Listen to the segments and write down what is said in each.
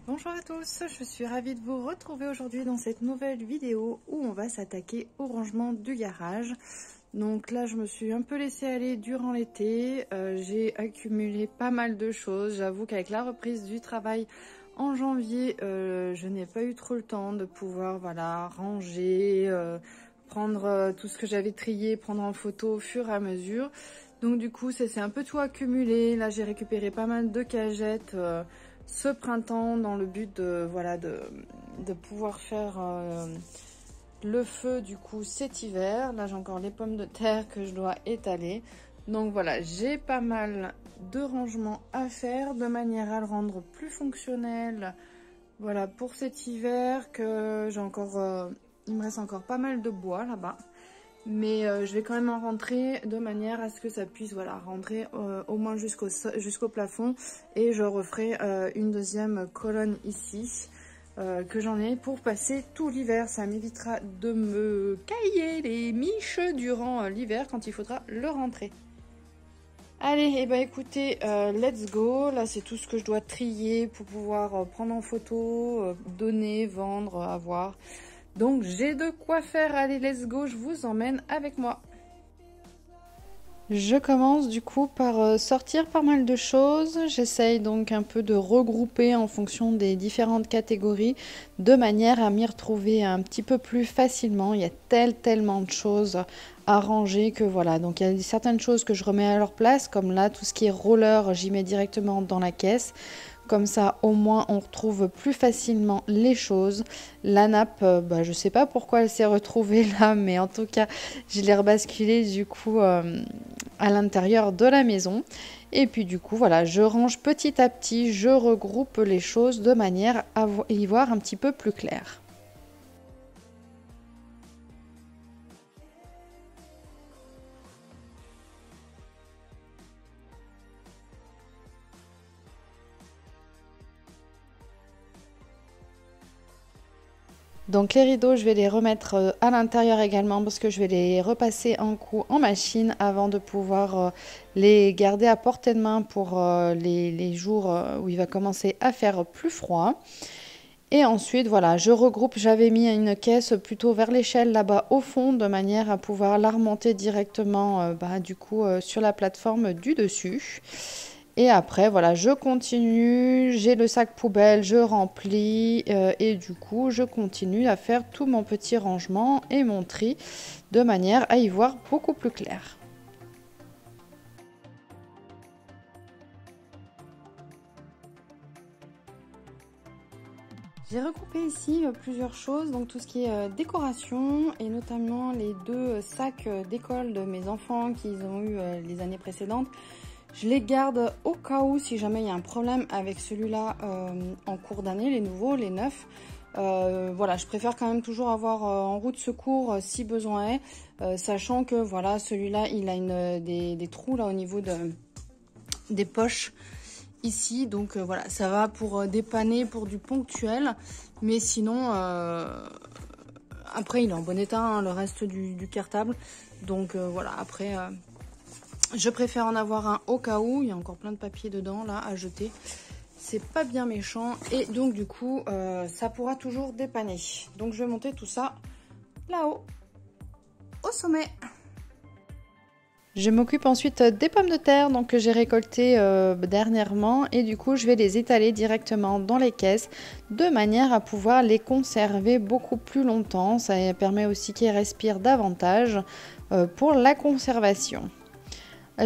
Bonjour à tous, je suis ravie de vous retrouver aujourd'hui dans cette nouvelle vidéo où on va s'attaquer au rangement du garage. Donc là je me suis un peu laissée aller durant l'été, j'ai accumulé pas mal de choses. J'avoue qu'avec la reprise du travail en janvier, je n'ai pas eu trop le temps de pouvoir ranger, prendre tout ce que j'avais trié, prendre en photo au fur et à mesure. Donc du coup ça s'est un peu tout accumulé. Là j'ai récupéré pas mal de cagettes ce printemps dans le but de pouvoir faire le feu du coup cet hiver. Là j'ai encore les pommes de terre que je dois étaler. Donc voilà, j'ai pas mal de rangements à faire de manière à le rendre plus fonctionnel. Voilà pour cet hiver que j'ai encore, il me reste encore pas mal de bois là-bas. Mais je vais quand même en rentrer de manière à ce que ça puisse rentrer au moins jusqu'au plafond. Et je referai une deuxième colonne ici que j'en ai pour passer tout l'hiver. Ça m'évitera de me cailler les miches durant l'hiver quand il faudra le rentrer. Allez, et écoutez, let's go. Là c'est tout ce que je dois trier pour pouvoir prendre en photo, donner, vendre, avoir. Donc j'ai de quoi faire, allez let's go, je vous emmène avec moi. Je commence du coup par sortir pas mal de choses, j'essaye donc un peu de regrouper en fonction des différentes catégories de manière à m'y retrouver un petit peu plus facilement. Il y a tellement de choses à ranger que voilà, donc il y a certaines choses que je remets à leur place, comme là tout ce qui est roller, j'y mets directement dans la caisse. Comme ça, au moins, on retrouve plus facilement les choses. La nappe, je sais pas pourquoi elle s'est retrouvée là, mais en tout cas, je l'ai rebasculée du coup à l'intérieur de la maison. Et puis du coup, voilà, je range petit à petit, je regroupe les choses de manière à y voir un petit peu plus clair. Donc les rideaux, je vais les remettre à l'intérieur également parce que je vais les repasser un coup en machine avant de pouvoir les garder à portée de main pour les jours où il va commencer à faire plus froid. Et ensuite, voilà, je regroupe, j'avais mis une caisse plutôt vers l'échelle là-bas au fond de manière à pouvoir la remonter directement sur la plateforme du dessus. Et après, voilà, je continue, j'ai le sac poubelle, je remplis et du coup, je continue à faire tout mon petit rangement et mon tri de manière à y voir beaucoup plus clair. J'ai regroupé ici plusieurs choses, donc tout ce qui est décoration et notamment les deux sacs d'école de mes enfants qu'ils ont eu les années précédentes. Je les garde au cas où si jamais il y a un problème avec celui-là en cours d'année, les nouveaux, les neufs. Voilà, je préfère quand même toujours avoir en roue de secours si besoin est, sachant que voilà, celui-là il a des trous là au niveau des poches ici, donc voilà, ça va pour dépanner pour du ponctuel, mais sinon après il est en bon état, hein, le reste du cartable, donc voilà, après je préfère en avoir un au cas où. Il y a encore plein de papier dedans là à jeter. C'est pas bien méchant. Et donc du coup, ça pourra toujours dépanner. Donc je vais monter tout ça là-haut, au sommet. Je m'occupe ensuite des pommes de terre donc, que j'ai récoltées dernièrement. Et du coup, je vais les étaler directement dans les caisses de manière à pouvoir les conserver beaucoup plus longtemps. Ça permet aussi qu'ils respirent davantage pour la conservation.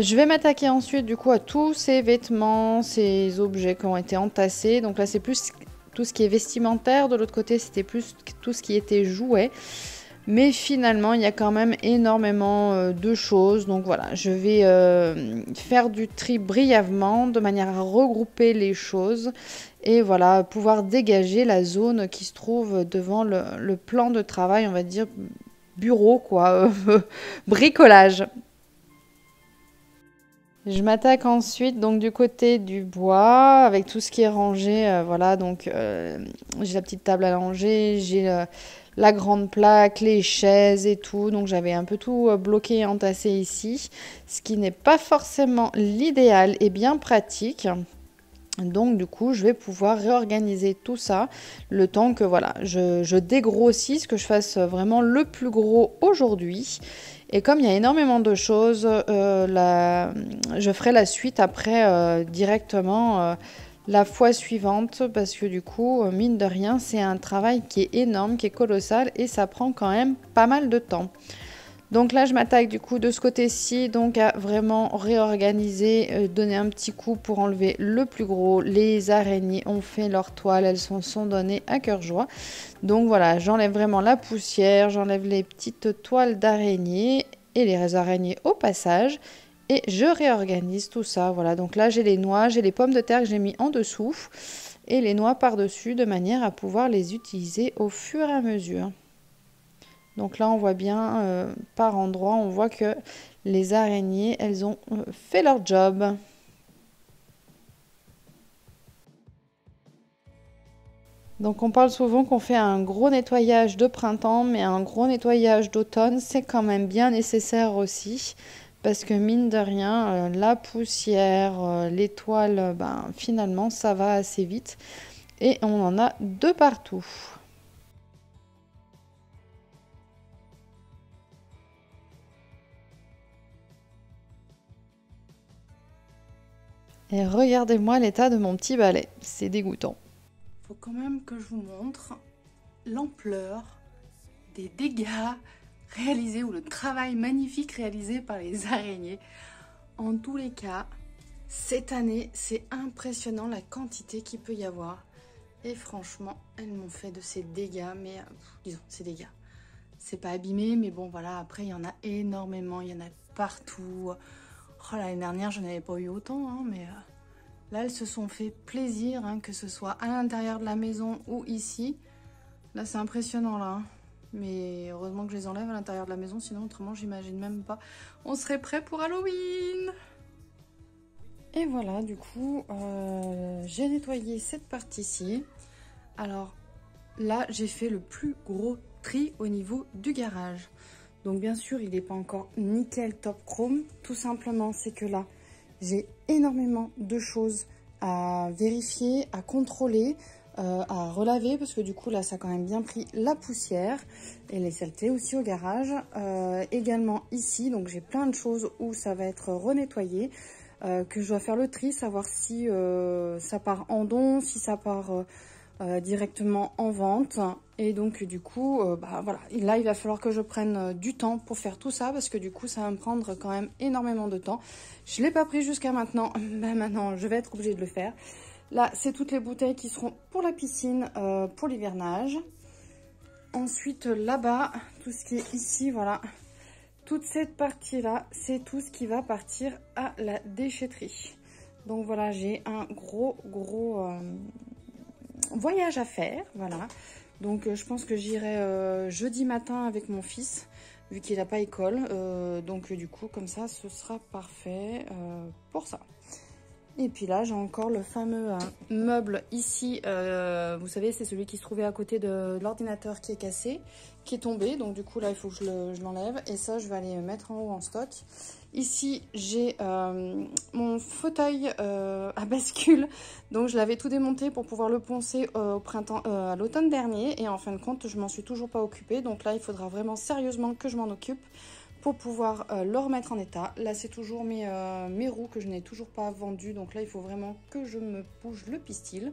Je vais m'attaquer ensuite du coup à tous ces vêtements, ces objets qui ont été entassés. Donc là c'est plus tout ce qui est vestimentaire, de l'autre côté c'était plus tout ce qui était jouets. Mais finalement il y a quand même énormément de choses. Donc voilà, je vais faire du tri brièvement de manière à regrouper les choses. Et voilà, pouvoir dégager la zone qui se trouve devant le plan de travail, on va dire bureau quoi, bricolage. Je m'attaque ensuite donc du côté du bois avec tout ce qui est rangé. Voilà, donc j'ai la petite table à ranger, j'ai la grande plaque, les chaises et tout. Donc j'avais un peu tout bloqué et entassé ici, ce qui n'est pas forcément l'idéal et bien pratique. Donc du coup, je vais pouvoir réorganiser tout ça le temps que voilà, je dégrossisse, que je fasse vraiment le plus gros aujourd'hui. Et comme il y a énormément de choses, je ferai la suite après directement la fois suivante parce que du coup, mine de rien, c'est un travail qui est énorme, qui est colossal et ça prend quand même pas mal de temps. Donc là, je m'attaque du coup de ce côté-ci, donc à vraiment réorganiser, donner un petit coup pour enlever le plus gros. Les araignées ont fait leur toile, elles sont données à cœur joie. Donc voilà, j'enlève vraiment la poussière, j'enlève les petites toiles d'araignées et les araignées au passage. Et je réorganise tout ça. Voilà, donc là, j'ai les noix, j'ai les pommes de terre que j'ai mis en dessous et les noix par-dessus de manière à pouvoir les utiliser au fur et à mesure. Donc là, on voit bien par endroits, on voit que les araignées, elles ont fait leur job. Donc on parle souvent qu'on fait un gros nettoyage de printemps, mais un gros nettoyage d'automne, c'est quand même bien nécessaire aussi. Parce que mine de rien, la poussière, les toiles, ben, finalement, ça va assez vite. Et on en a de partout. Et regardez-moi l'état de mon petit balai, c'est dégoûtant. Faut quand même que je vous montre l'ampleur des dégâts réalisés ou le travail magnifique réalisé par les araignées. En tous les cas, cette année, c'est impressionnant la quantité qu'il peut y avoir. Et franchement, elles m'ont fait de ces dégâts, mais disons, ces dégâts. C'est pas abîmé, mais bon, voilà, après, il y en a énormément, il y en a partout. Oh, l'année dernière, je n'avais pas eu autant, hein, mais là, elles se sont fait plaisir, hein, que ce soit à l'intérieur de la maison ou ici. Là, c'est impressionnant, là. Hein. Mais heureusement que je les enlève à l'intérieur de la maison, sinon, autrement, j'imagine même pas. On serait prêt pour Halloween! Et voilà, du coup, j'ai nettoyé cette partie-ci. Alors, là, j'ai fait le plus gros tri au niveau du garage. Donc, bien sûr, il n'est pas encore nickel top chrome. Tout simplement, c'est que là, j'ai énormément de choses à vérifier, à contrôler, à relaver. Parce que du coup, là, ça a quand même bien pris la poussière et les saletés aussi au garage. Également ici, donc j'ai plein de choses où ça va être renettoyé. Que je dois faire le tri, savoir si ça part en don, si ça part directement en vente. Et donc du coup, bah, voilà. Et là, il va falloir que je prenne du temps pour faire tout ça, parce que du coup, ça va me prendre quand même énormément de temps. Je ne l'ai pas pris jusqu'à maintenant, bah, maintenant, je vais être obligée de le faire. Là, c'est toutes les bouteilles qui seront pour la piscine, pour l'hivernage. Ensuite, là-bas, tout ce qui est ici, voilà. Toute cette partie-là, c'est tout ce qui va partir à la déchetterie. Donc voilà, j'ai un gros voyage à faire, voilà. Donc je pense que j'irai jeudi matin avec mon fils, vu qu'il n'a pas école. Donc du coup, comme ça, ce sera parfait pour ça. Et puis là, j'ai encore le fameux meuble ici. Vous savez, c'est celui qui se trouvait à côté de l'ordinateur qui est cassé, qui est tombé. Donc du coup, là, il faut que je l'enlève. Et ça, je vais aller mettre en haut en stock. Ici, j'ai mon fauteuil à bascule. Donc je l'avais tout démonté pour pouvoir le poncer au printemps, à l'automne dernier. Et en fin de compte, je m'en suis toujours pas occupée. Donc là, il faudra vraiment sérieusement que je m'en occupe pour pouvoir le remettre en état. Là, c'est toujours mes roues que je n'ai toujours pas vendues. Donc là, il faut vraiment que je me bouge le pistil.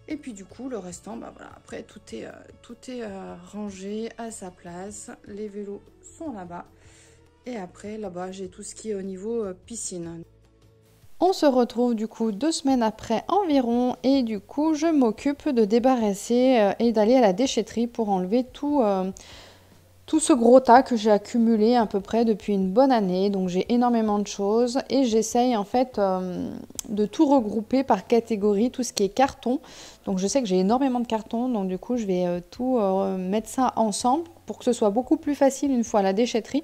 Et puis du coup, le restant, bah voilà, après, tout est rangé à sa place. Les vélos sont là-bas. Et après, là-bas, j'ai tout ce qui est au niveau piscine. On se retrouve du coup 2 semaines après environ. Et du coup, je m'occupe de débarrasser et d'aller à la déchetterie pour enlever tout ce gros tas que j'ai accumulé à peu près depuis une bonne année. Donc j'ai énormément de choses et j'essaye en fait de tout regrouper par catégorie, tout ce qui est carton. Donc je sais que j'ai énormément de carton, donc du coup je vais tout mettre ça ensemble pour que ce soit beaucoup plus facile une fois à la déchetterie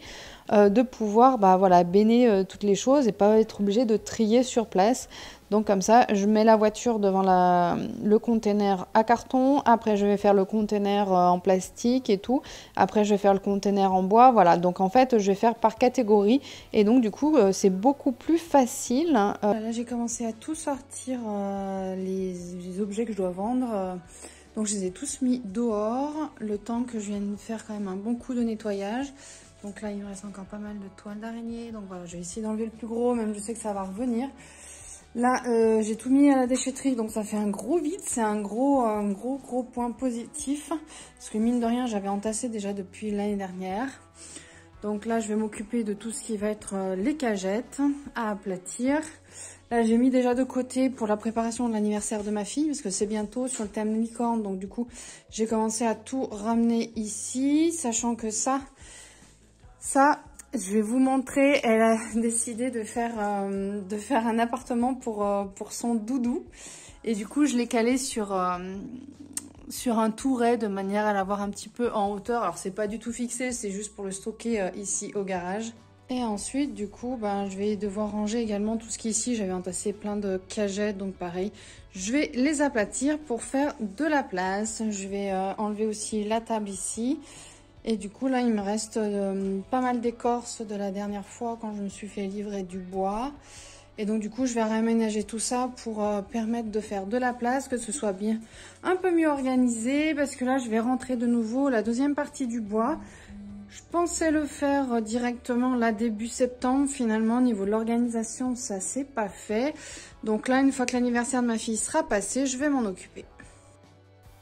de pouvoir voilà, béner toutes les choses et pas être obligé de trier sur place. Donc comme ça, je mets la voiture devant le container à carton, après je vais faire le container en plastique et tout, après je vais faire le container en bois, voilà. Donc en fait, je vais faire par catégorie et donc du coup, c'est beaucoup plus facile. Là, j'ai commencé à tout sortir les objets que je dois vendre. Donc je les ai tous mis dehors, le temps que je vienne faire quand même un bon coup de nettoyage. Donc là, il me reste encore pas mal de toiles d'araignée. Donc voilà, je vais essayer d'enlever le plus gros, même je sais que ça va revenir. Là, j'ai tout mis à la déchetterie, donc ça fait un gros vide. C'est un gros point positif. Parce que mine de rien, j'avais entassé déjà depuis l'année dernière. Donc là, je vais m'occuper de tout ce qui va être les cagettes à aplatir. Là, j'ai mis déjà de côté pour la préparation de l'anniversaire de ma fille, parce que c'est bientôt sur le thème licorne. Donc du coup, j'ai commencé à tout ramener ici, sachant que ça, je vais vous montrer, elle a décidé de faire un appartement pour son doudou. Et du coup, je l'ai calé sur un touret de manière à l'avoir un petit peu en hauteur. Alors, c'est pas du tout fixé, c'est juste pour le stocker ici au garage. Et ensuite, du coup, je vais devoir ranger également tout ce qui est ici. J'avais entassé plein de cagettes, donc pareil. Je vais les aplatir pour faire de la place. Je vais enlever aussi la table ici. Et du coup, là, il me reste pas mal d'écorce de la dernière fois quand je me suis fait livrer du bois. Et donc, du coup, je vais réaménager tout ça pour permettre de faire de la place, que ce soit bien un peu mieux organisé. Parce que là, je vais rentrer de nouveau la deuxième partie du bois. Je pensais le faire directement là début septembre. Finalement, au niveau de l'organisation, ça s'est pas fait. Donc là, une fois que l'anniversaire de ma fille sera passé, je vais m'en occuper.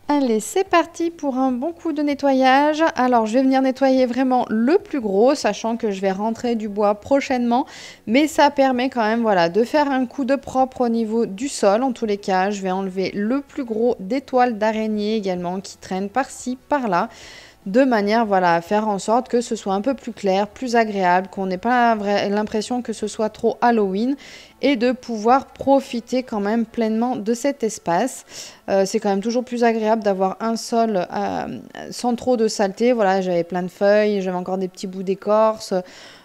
Allez, c'est parti pour un bon coup de nettoyage. Alors, je vais venir nettoyer vraiment le plus gros, sachant que je vais rentrer du bois prochainement. Mais ça permet quand même, voilà, de faire un coup de propre au niveau du sol. En tous les cas, je vais enlever le plus gros des toiles d'araignée également qui traînent par-ci, par-là. De manière, voilà, à faire en sorte que ce soit un peu plus clair, plus agréable, qu'on n'ait pas l'impression que ce soit trop Halloween et de pouvoir profiter quand même pleinement de cet espace. C'est quand même toujours plus agréable d'avoir un sol sans trop de saleté. Voilà, j'avais plein de feuilles, j'avais encore des petits bouts d'écorce.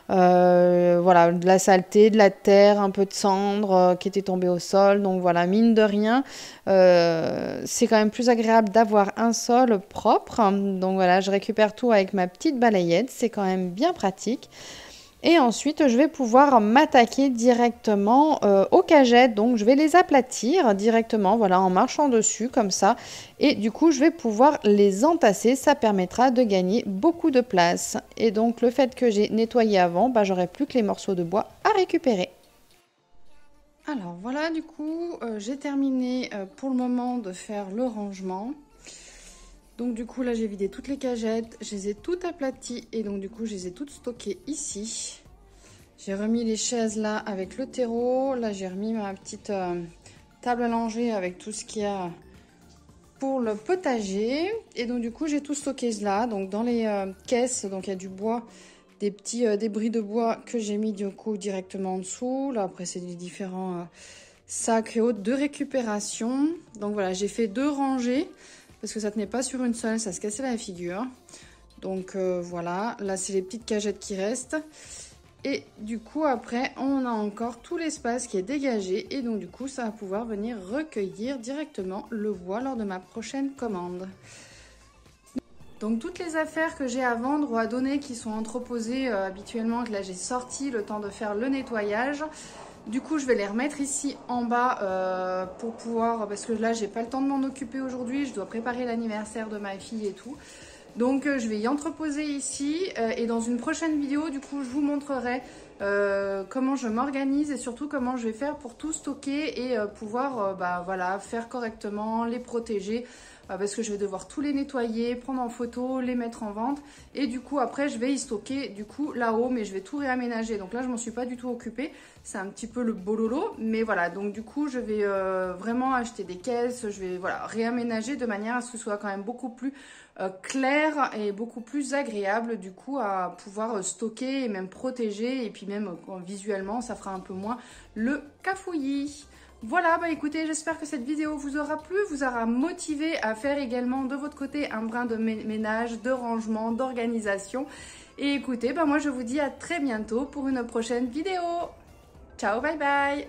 Voilà, de la saleté, de la terre, un peu de cendre qui était tombée au sol. Donc voilà, mine de rien, c'est quand même plus agréable d'avoir un sol propre. Donc voilà, je récupère tout avec ma petite balayette, c'est quand même bien pratique. Et ensuite, je vais pouvoir m'attaquer directement aux cagettes. Donc, je vais les aplatir directement, voilà, en marchant dessus comme ça. Et du coup, je vais pouvoir les entasser. Ça permettra de gagner beaucoup de place. Et donc, le fait que j'ai nettoyé avant, j'aurai plus que les morceaux de bois à récupérer. Alors, voilà, du coup, j'ai terminé pour le moment de faire le rangement. Donc du coup là j'ai vidé toutes les cagettes, je les ai toutes aplaties et donc du coup je les ai toutes stockées ici. J'ai remis les chaises là avec le terreau, là j'ai remis ma petite table à langer avec tout ce qu'il y a pour le potager. Et donc du coup j'ai tout stocké là, donc dans les caisses, donc il y a du bois, des petits débris de bois que j'ai mis du coup directement en dessous. Là après c'est des différents sacs et autres de récupération. Donc voilà, j'ai fait 2 rangées. Parce que ça tenait pas sur une seule, ça se cassait la figure. Donc voilà, là c'est les petites cagettes qui restent. Et du coup après on a encore tout l'espace qui est dégagé. Et donc du coup ça va pouvoir venir recueillir directement le bois lors de ma prochaine commande. Donc toutes les affaires que j'ai à vendre ou à donner qui sont entreposées habituellement, que là j'ai sorti le temps de faire le nettoyage. Du coup, je vais les remettre ici en bas pour pouvoir, parce que là, j'ai pas le temps de m'en occuper aujourd'hui. Je dois préparer l'anniversaire de ma fille et tout. Donc, je vais y entreposer ici. Et dans une prochaine vidéo, du coup, je vous montrerai comment je m'organise et surtout comment je vais faire pour tout stocker et pouvoir voilà, faire correctement, les protéger. Parce que je vais devoir tous les nettoyer, prendre en photo, les mettre en vente. Et du coup, après, je vais y stocker du coup là-haut, mais je vais tout réaménager. Donc là, je m'en suis pas du tout occupée. C'est un petit peu le bololo. Mais voilà, donc du coup, je vais vraiment acheter des caisses. Je vais voilà, réaménager de manière à ce que ce soit quand même beaucoup plus clair et beaucoup plus agréable du coup à pouvoir stocker et même protéger. Et puis même visuellement, ça fera un peu moins le cafouillis. Voilà, bah écoutez, j'espère que cette vidéo vous aura plu, vous aura motivé à faire également de votre côté un brin de ménage, de rangement, d'organisation. Et écoutez, bah moi je vous dis à très bientôt pour une prochaine vidéo. Ciao, bye bye!